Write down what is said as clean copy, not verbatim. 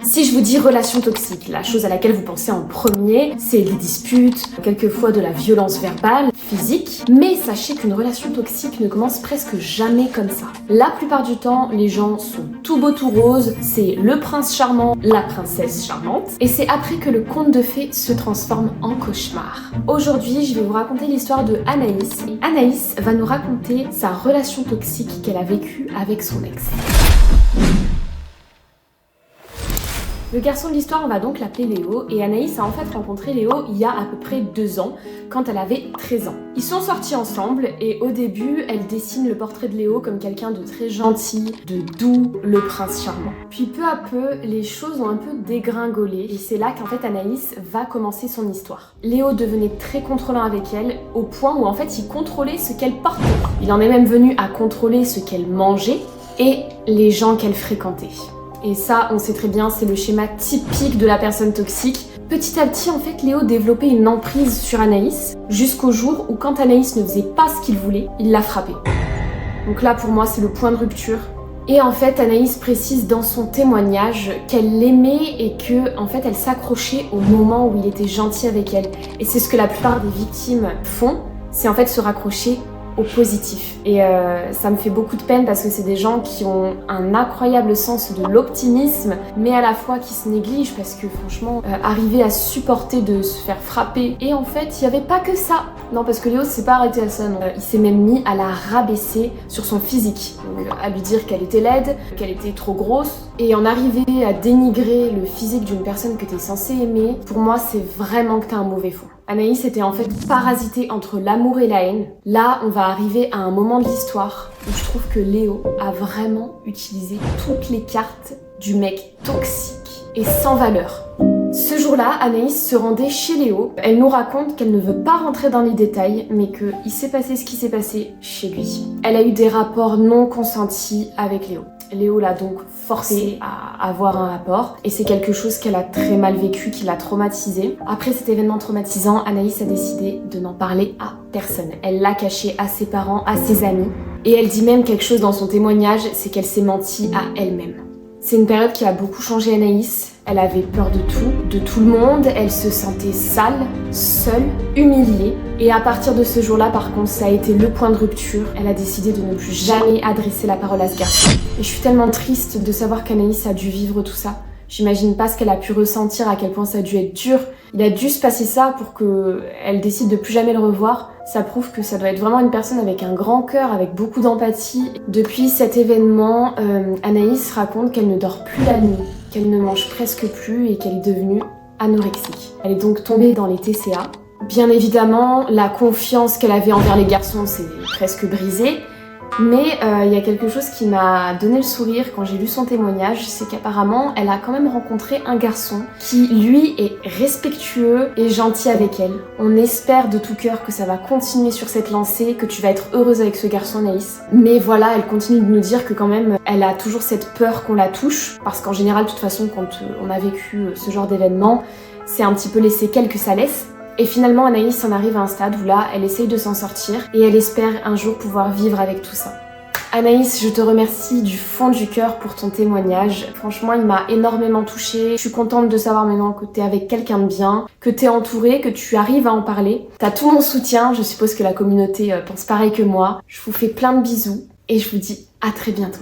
Si je vous dis relation toxique, la chose à laquelle vous pensez en premier, c'est des disputes, quelquefois de la violence verbale, physique, mais sachez qu'une relation toxique ne commence presque jamais comme ça. La plupart du temps, les gens sont tout beaux tout roses, c'est le prince charmant, la princesse charmante, et c'est après que le conte de fées se transforme en cauchemar. Aujourd'hui, je vais vous raconter l'histoire de Anaïs, et Anaïs va nous raconter sa relation toxique qu'elle a vécue avec son ex. Le garçon de l'histoire, on va donc l'appeler Léo, et Anaïs a en fait rencontré Léo il y a à peu près 2 ans, quand elle avait 13 ans. Ils sont sortis ensemble, et au début, elle dessine le portrait de Léo comme quelqu'un de très gentil, de doux, le prince charmant. Puis peu à peu, les choses ont un peu dégringolé, et c'est là qu'en fait Anaïs va commencer son histoire. Léo devenait très contrôlant avec elle, au point où en fait il contrôlait ce qu'elle portait. Il en est même venu à contrôler ce qu'elle mangeait, et les gens qu'elle fréquentait. Et ça, on sait très bien, c'est le schéma typique de la personne toxique. Petit à petit, en fait, Léo développait une emprise sur Anaïs, jusqu'au jour où quand Anaïs ne faisait pas ce qu'il voulait, il la frappait. Donc là, pour moi, c'est le point de rupture. Et en fait, Anaïs précise dans son témoignage qu'elle l'aimait et que, en fait, elle s'accrochait au moment où il était gentil avec elle. Et c'est ce que la plupart des victimes font, c'est en fait se raccrocher au positif. Et ça me fait beaucoup de peine parce que c'est des gens qui ont un incroyable sens de l'optimisme, mais à la fois qui se négligent parce que franchement, arriver à supporter de se faire frapper. Et en fait, il n'y avait pas que ça. Non, parce que Léo s'est pas arrêté à ça, non. Il s'est même mis à la rabaisser sur son physique. Donc à lui dire qu'elle était laide, qu'elle était trop grosse. Et en arriver à dénigrer le physique d'une personne que t'es censé aimer, pour moi, c'est vraiment que t'as un mauvais fond. Anaïs était en fait parasitée entre l'amour et la haine. Là, on va arriver à un moment de l'histoire où je trouve que Léo a vraiment utilisé toutes les cartes du mec toxique et sans valeur. Ce jour-là, Anaïs se rendait chez Léo. Elle nous raconte qu'elle ne veut pas rentrer dans les détails, mais qu'il s'est passé ce qui s'est passé chez lui. Elle a eu des rapports non consentis avec Léo. Léo l'a donc forcée à avoir un rapport et c'est quelque chose qu'elle a très mal vécu, qui l'a traumatisée. Après cet événement traumatisant, Anaïs a décidé de n'en parler à personne. Elle l'a caché à ses parents, à ses amis et elle dit même quelque chose dans son témoignage, c'est qu'elle s'est menti à elle-même. C'est une période qui a beaucoup changé Anaïs. Elle avait peur de tout le monde, elle se sentait sale, seule, humiliée. Et à partir de ce jour-là, par contre, ça a été le point de rupture. Elle a décidé de ne plus jamais adresser la parole à ce garçon. Et je suis tellement triste de savoir qu'Anaïs a dû vivre tout ça. J'imagine pas ce qu'elle a pu ressentir, à quel point ça a dû être dur. Il a dû se passer ça pour qu'elle décide de plus jamais le revoir. Ça prouve que ça doit être vraiment une personne avec un grand cœur, avec beaucoup d'empathie. Depuis cet événement, Anaïs raconte qu'elle ne dort plus la nuit, qu'elle ne mange presque plus et qu'elle est devenue anorexique. Elle est donc tombée dans les TCA. Bien évidemment, la confiance qu'elle avait envers les garçons s'est presque brisée. Mais il y a quelque chose qui m'a donné le sourire quand j'ai lu son témoignage, c'est qu'apparemment elle a quand même rencontré un garçon qui lui est respectueux et gentil avec elle. On espère de tout cœur que ça va continuer sur cette lancée, que tu vas être heureuse avec ce garçon Anaïs. Mais voilà, elle continue de nous dire que quand même elle a toujours cette peur qu'on la touche, parce qu'en général de toute façon quand on a vécu ce genre d'événement, c'est un petit peu les séquelles que ça laisse. Et finalement, Anaïs en arrive à un stade où là, elle essaye de s'en sortir et elle espère un jour pouvoir vivre avec tout ça. Anaïs, je te remercie du fond du cœur pour ton témoignage. Franchement, il m'a énormément touchée. Je suis contente de savoir maintenant que t'es avec quelqu'un de bien, que t'es entourée, que tu arrives à en parler. T'as tout mon soutien, je suppose que la communauté pense pareil que moi. Je vous fais plein de bisous et je vous dis à très bientôt.